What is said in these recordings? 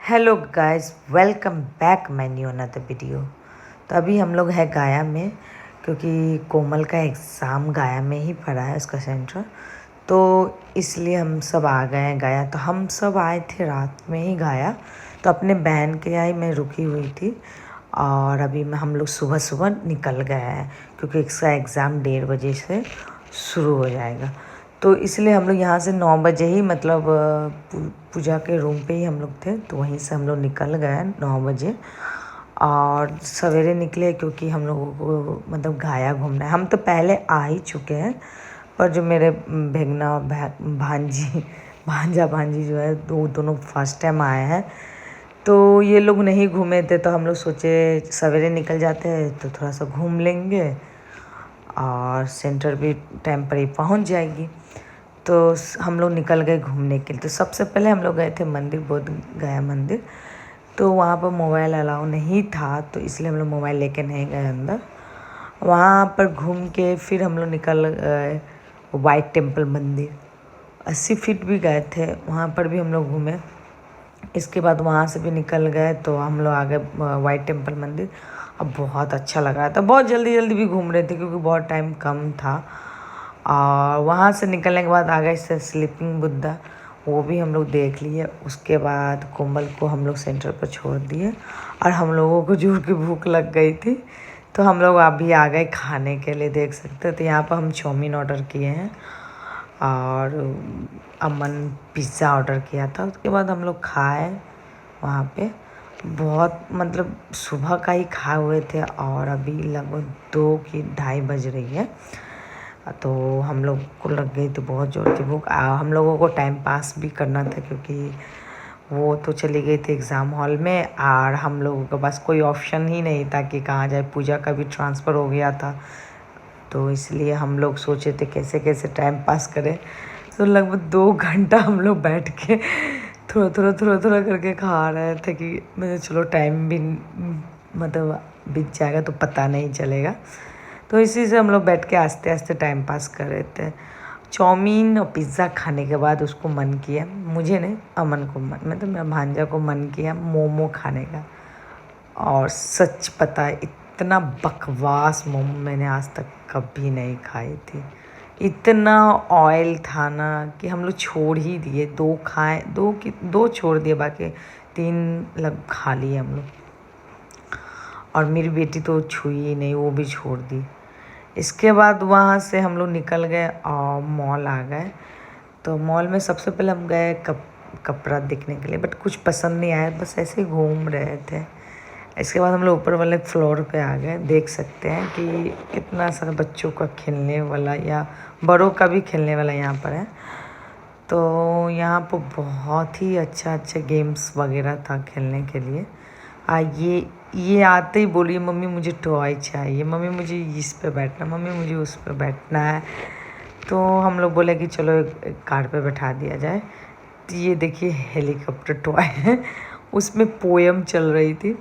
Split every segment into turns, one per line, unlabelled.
Hello guys, welcome back my new another video. तो अभी हम लोग है गया में, क्योंकि कोमल का एग्ज़ाम गया में ही पड़ा है उसका सेंटर। तो इसलिए हम सब आ गए हैं गया। तो हम सब आए थे रात में ही गया, तो अपने बहन के यहाँ ही मैं रुकी हुई थी। और अभी मैं हम लोग सुबह सुबह निकल गए हैं, क्योंकि इसका एग्ज़ाम 1:30 से शुरू हो जाएगा। तो इसलिए हम लोग यहाँ से 9 बजे ही मतलब पूजा के रूम पे ही हम लोग थे, तो वहीं से हम लोग निकल गए 9 बजे। और सवेरे निकले क्योंकि हम लोगों को मतलब गया घूमना है। हम तो पहले आ ही चुके हैं, पर जो मेरे भेगना और भांजा भांजी जो है दोनों फर्स्ट टाइम आए हैं, तो ये लोग नहीं घूमे थे। तो हम लोग सोचे सवेरे निकल जाते हैं तो थोड़ा सा घूम लेंगे और सेंटर भी टाइम पर ही पहुंच जाएगी। तो हम लोग निकल गए घूमने के लिए। तो सबसे पहले हम लोग गए थे मंदिर, बोध गया मंदिर। तो वहाँ पर मोबाइल अलाउ नहीं था, तो इसलिए हम लोग मोबाइल लेके नहीं गए अंदर। वहाँ पर घूम के फिर हम लोग निकल गए वाइट टेम्पल मंदिर। 80 फीट भी गए थे, वहाँ पर भी हम लोग घूमे। इसके बाद वहाँ से भी निकल गए तो हम लोग आ गए वाइट टेम्पल मंदिर। अब बहुत अच्छा लग रहा था, बहुत जल्दी जल्दी भी घूम रहे थे क्योंकि बहुत टाइम कम था। और वहाँ से निकलने के बाद आ गए स्लीपिंग बुद्धा, वो भी हम लोग देख लिए। उसके बाद कोमल को हम लोग सेंटर पर छोड़ दिए और हम लोगों को जोर की भूख लग गई थी, तो हम लोग अभी आ गए खाने के लिए। देख सकते हैं, तो यहाँ पर हम चाउमीन ऑर्डर किए हैं और अमन पिज़्ज़ा ऑर्डर किया था। उसके बाद हम लोग खाए वहाँ पे। बहुत मतलब सुबह का ही खाए हुए थे और अभी लगभग 2 की 2:30 बज रही है। तो हम लोग को लग गई थी बहुत ज़ोर की भूख। हम लोगों को टाइम पास भी करना था क्योंकि वो तो चली गई थी एग्ज़ाम हॉल में और हम लोगों के पास कोई ऑप्शन ही नहीं था कि कहाँ जाए। पूजा का भी ट्रांसफ़र हो गया था, तो इसलिए हम लोग सोचे थे कैसे कैसे टाइम पास करें। तो लगभग 2 घंटा हम लोग बैठ के थोड़ा करके खा रहे थे कि मतलब चलो टाइम भी मतलब बीत जाएगा तो पता नहीं चलेगा। तो इसी से हम लोग बैठ के आस्ते आस्ते टाइम पास कर रहे थे। चाउमीन और पिज़्ज़ा खाने के बाद उसको मन किया, मुझे नहीं अमन को मन, मतलब मेरा भांजा को मन किया मोमो खाने का। और सच पता है, इतना बकवास मोमो मैंने आज तक कभी नहीं खाई थी। इतना ऑयल था ना कि हम लोग छोड़ ही दिए। 2 खाए, 2 छोड़ दिए, बाकी 3 लग खा लिए हम लोग। और मेरी बेटी तो छुई ही नहीं, वो भी छोड़ दी। इसके बाद वहाँ से हम लोग निकल गए और मॉल आ गए। तो मॉल में सबसे पहले हम गए कपड़ा देखने के लिए, बट कुछ पसंद नहीं आया, बस ऐसे ही घूम रहे थे। इसके बाद हम लोग ऊपर वाले फ्लोर पे आ गए। देख सकते हैं कि कितना सारा बच्चों का खेलने वाला या बड़ों का भी खेलने वाला यहाँ पर है। तो यहाँ पर बहुत ही अच्छा गेम्स वगैरह था खेलने के लिए। ये आते ही बोलिए मम्मी मुझे टॉय चाहिए, मम्मी मुझे इस पे बैठना, मम्मी मुझे उस पे बैठना है। तो हम लोग बोले कि चलो एक कार पे बैठा दिया जाए। तो ये देखिए हेलीकॉप्टर टॉय है, उसमें पोएम चल रही थी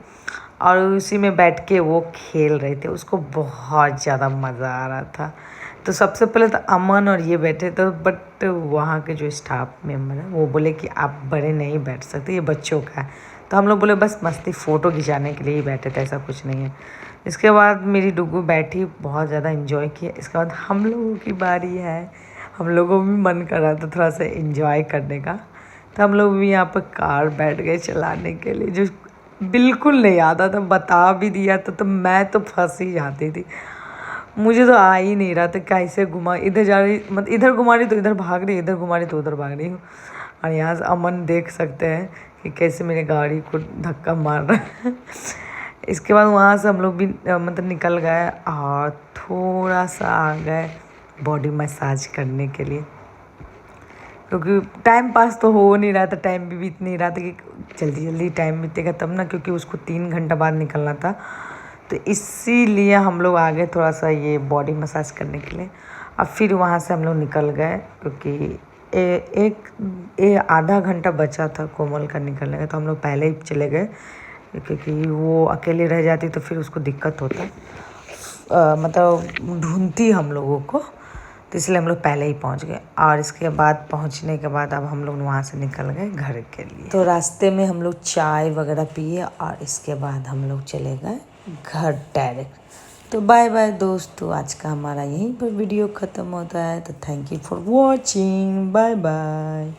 और उसी में बैठ के वो खेल रहे थे। उसको बहुत ज़्यादा मज़ा आ रहा था। तो सबसे पहले तो अमन और ये बैठे थे, बट वहाँ के जो स्टाफ मेम्बर हैं वो बोले कि आप बड़े नहीं बैठ सकते, ये बच्चों का है। तो हम लोग बोले बस मस्ती फ़ोटो खिंचाने के लिए ही बैठे थे, ऐसा कुछ नहीं है। इसके बाद मेरी डुगू बैठी, बहुत ज़्यादा इन्जॉय किया। इसके बाद हम लोगों की बारी है। हम लोगों को भी मन कर रहा था थोड़ा सा इन्जॉय करने का, तो हम लोग भी यहाँ पर कार बैठ गए चलाने के लिए, जो बिल्कुल नहीं आता था। बता भी दिया था तो मैं तो फंस ही जाती थी। मुझे तो आ ही नहीं रहा था कैसे घुमा, इधर जा रही मतलब इधर घुमा रही तो इधर भाग रही, इधर घुमा रही तो उधर भाग रही हूँ। और यहाँ से अमन देख सकते हैं कि कैसे मेरी गाड़ी को धक्का मार रहा है। इसके बाद वहाँ से हम लोग भी मतलब निकल गए और थोड़ा सा आ गए बॉडी मसाज करने के लिए, क्योंकि टाइम पास तो हो नहीं रहा था, टाइम भी बीत नहीं रहा था कि जल्दी जल्दी टाइम बीतेगा तब ना, क्योंकि उसको 3 घंटा बाद निकलना था। तो इसीलिए हम लोग आ गए थोड़ा सा ये बॉडी मसाज करने के लिए। अब फिर वहाँ से हम लोग निकल गए क्योंकि आधा घंटा बचा था कोमल का निकलने का, तो हम लोग पहले ही चले गए क्योंकि वो अकेले रह जाती तो फिर उसको दिक्कत होता, मतलब ढूंढती हम लोगों को। तो इसलिए हम लोग पहले ही पहुंच गए। और इसके बाद पहुंचने के बाद अब हम लोग वहाँ से निकल गए घर के लिए। तो रास्ते में हम लोग चाय वगैरह पिए और इसके बाद हम लोग चले गए घर डायरेक्ट। तो बाय बाय दोस्तों, आज का हमारा यहीं पर वीडियो ख़त्म होता है। तो thank you for watching, bye bye.